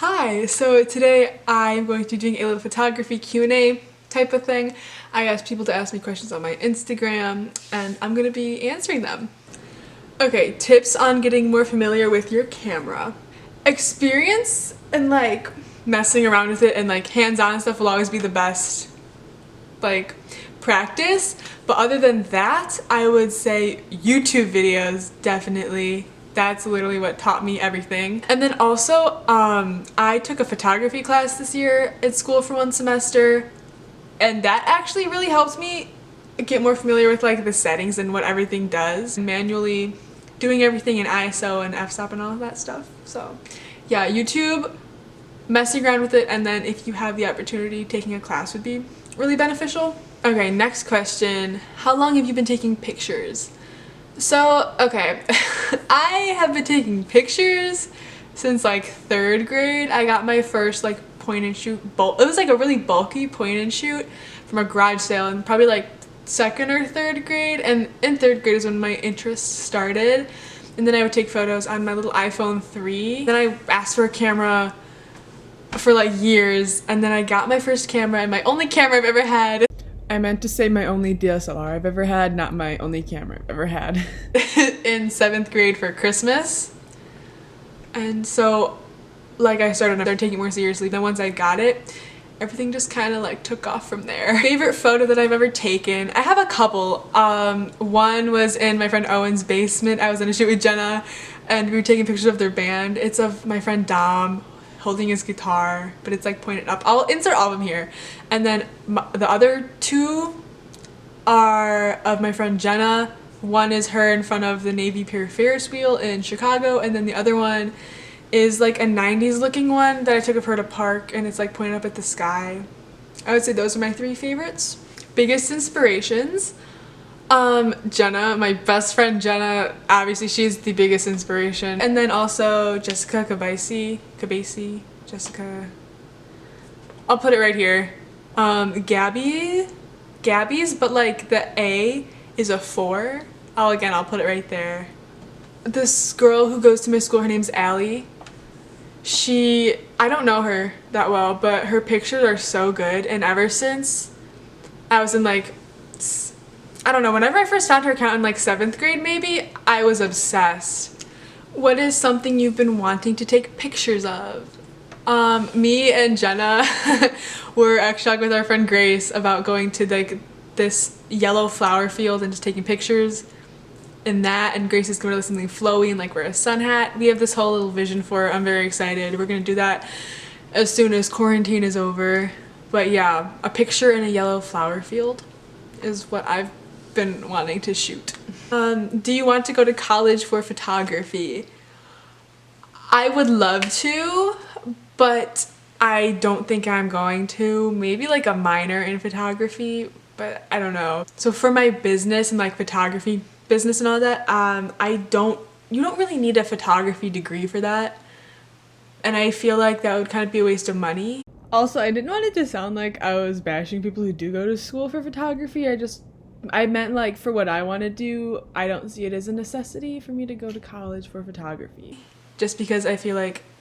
Hi, so today I'm going to be doing a little photography Q&A type of thing. I asked people to ask me questions on my Instagram and I'm going to be answering them. Okay, tips on getting more familiar with your camera. Experience and messing around with it and hands-on stuff will always be the best practice, but other than that I would say YouTube videos definitely. That's literally what taught me everything. And then also I took a photography class this year at school for one semester, and that actually really helped me get more familiar with the settings and what everything does, manually doing everything in ISO and f-stop and all of that stuff. So yeah, YouTube, messing around with it, and then if you have the opportunity, taking a class would be really beneficial. Okay, next question. How long have you been taking pictures? So, okay, I have been taking pictures since 3rd grade. I got my first point and shoot it was a really bulky point and shoot from a garage sale in probably 2nd or 3rd grade, and in 3rd grade is when my interest started. And then I would take photos on my little iPhone 3. Then I asked for a camera for years, and then I got my first camera, and my only camera I've ever had. I meant to say my only DSLR I've ever had, not my only camera I've ever had. In 7th grade for Christmas. And so I started taking it more seriously. Then once I got it, everything just kind of took off from there. Favorite photo that I've ever taken? I have a couple. One was in my friend Owen's basement. I was in a shoot with Jenna and we were taking pictures of their band. It's of my friend Dom holding his guitar, but it's pointed up. I'll insert all of them here. And then the other two are of my friend Jenna. One is her in front of the Navy Pier Ferris wheel in Chicago, and then the other one is a 90s looking one that I took of her to park, and it's pointed up at the sky. I would say those are my 3 favorites. Biggest inspirations. Jenna, my best friend Jenna, obviously she's the biggest inspiration. And then also Jessica Cabasi, Jessica, I'll put it right here. Gabby's, but the A is a 4. I'll put it right there. This girl who goes to my school, her name's Allie. I don't know her that well, but her pictures are so good, and ever since I was in I don't know, whenever I first found her account in 7th grade maybe, I was obsessed. What is something you've been wanting to take pictures of? Me and Jenna were actually with our friend Grace about going to this yellow flower field and just taking pictures in that, and Grace is going to do something flowy and wear a sun hat. We have this whole little vision for it. I'm very excited. We're going to do that as soon as quarantine is over. But yeah, a picture in a yellow flower field is what I've been wanting to shoot. Do you want to go to college for photography? I would love to, but I don't think I'm going to. Maybe a minor in photography, but I don't know. So for my business and photography business and all that, you don't really need a photography degree for that, and I feel that would kind of be a waste of money. Also, I didn't want it to sound like I was bashing people who do go to school for photography. I meant for what I want to do, I don't see it as a necessity for me to go to college for photography. Just because I feel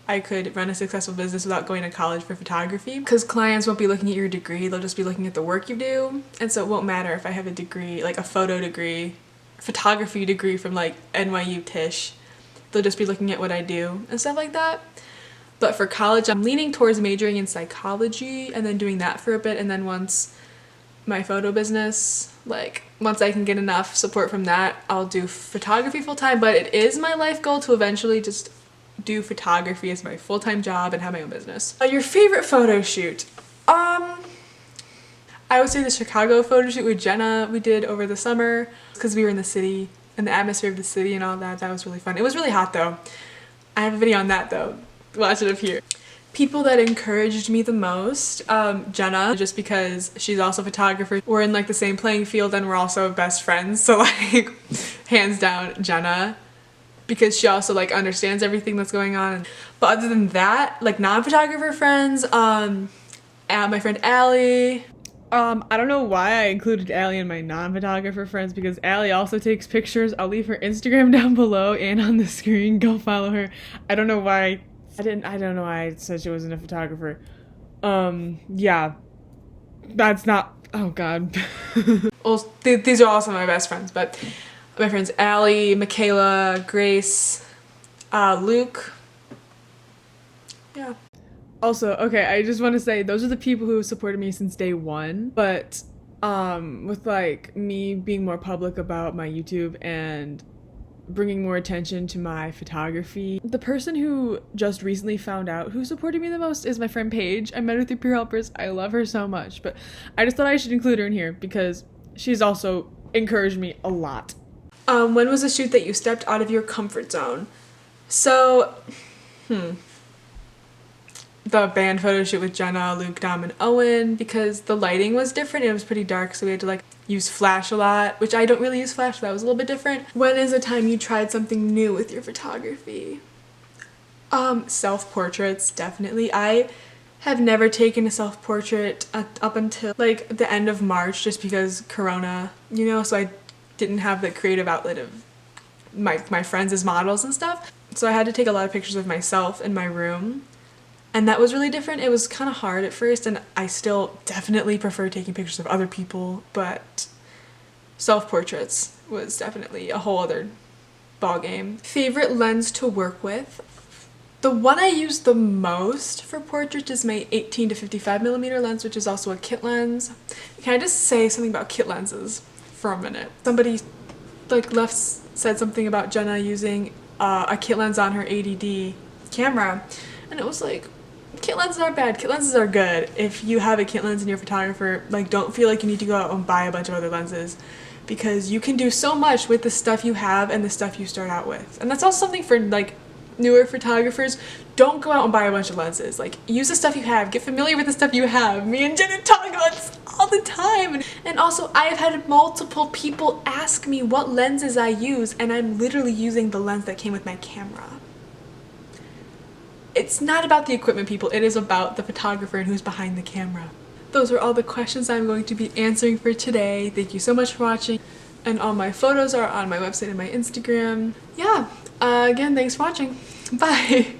I could run a successful business without going to college for photography. Because clients won't be looking at your degree, they'll just be looking at the work you do. And so it won't matter if I have a degree, a photo degree, photography degree from NYU Tisch. They'll just be looking at what I do and stuff like that. But for college, I'm leaning towards majoring in psychology and then doing that for a bit, and then once my photo business, once I can get enough support from that, I'll do photography full-time. But it is my life goal to eventually just do photography as my full-time job and have my own business. Your favorite photo shoot? I would say the Chicago photo shoot with Jenna we did over the summer, because we were in the city and the atmosphere of the city and all that. That was really fun. It was really hot though. I have a video on that though. Watch it up here. People that encouraged me the most, Jenna, just because she's also a photographer. We're in the same playing field and we're also best friends, so hands down Jenna, because she also understands everything that's going on. But other than that, non-photographer friends, my friend Allie. I don't know why I included Allie in my non-photographer friends, because Allie also takes pictures. I'll leave her Instagram down below and on the screen. Go follow her. I don't know why I I don't know why I said she wasn't a photographer. Yeah. That's not, oh god. Well, these are all some of my best friends, but my friends Allie, Michaela, Grace, Luke. Yeah. Also, okay, I just want to say those are the people who have supported me since day one, but with like me being more public about my YouTube and bringing more attention to my photography, the person who just recently found out who supported me the most is my friend Paige. I met her through Peer Helpers. I love her so much, but I just thought I should include her in here because she's also encouraged me a lot. When was a shoot that you stepped out of your comfort zone? So, the band photo shoot with Jenna, Luke, Dom, and Owen, because the lighting was different. It was pretty dark, so we had to like use flash a lot, which I don't really use flash, so that was a little bit different. When is the time you tried something new with your photography? Self-portraits, definitely. I have never taken a self-portrait up until like the end of March, just because Corona, you know, so I didn't have the creative outlet of my friends as models and stuff. So I had to take a lot of pictures of myself in my room. And that was really different. It was kind of hard at first, and I still definitely prefer taking pictures of other people, but self-portraits was definitely a whole other ballgame. Favorite lens to work with? The one I use the most for portraits is my 18 to 55 millimeter lens, which is also a kit lens. Can I just say something about kit lenses for a minute? Somebody like said something about Jenna using a kit lens on her 80D camera, and it was like, kit lenses aren't bad, kit lenses are good. If you have a kit lens and you're a photographer, like don't feel like you need to go out and buy a bunch of other lenses, because you can do so much with the stuff you have and the stuff you start out with. And that's also something for like newer photographers. Don't go out and buy a bunch of lenses. Like, use the stuff you have, get familiar with the stuff you have. Me and Jenna talk about this all the time. And also, I have had multiple people ask me what lenses I use, and I'm literally using the lens that came with my camera. It's not about the equipment, people. It is about the photographer and who's behind the camera. Those are all the questions I'm going to be answering for today. Thank you so much for watching. And all my photos are on my website and my Instagram. Yeah, again, thanks for watching. Bye.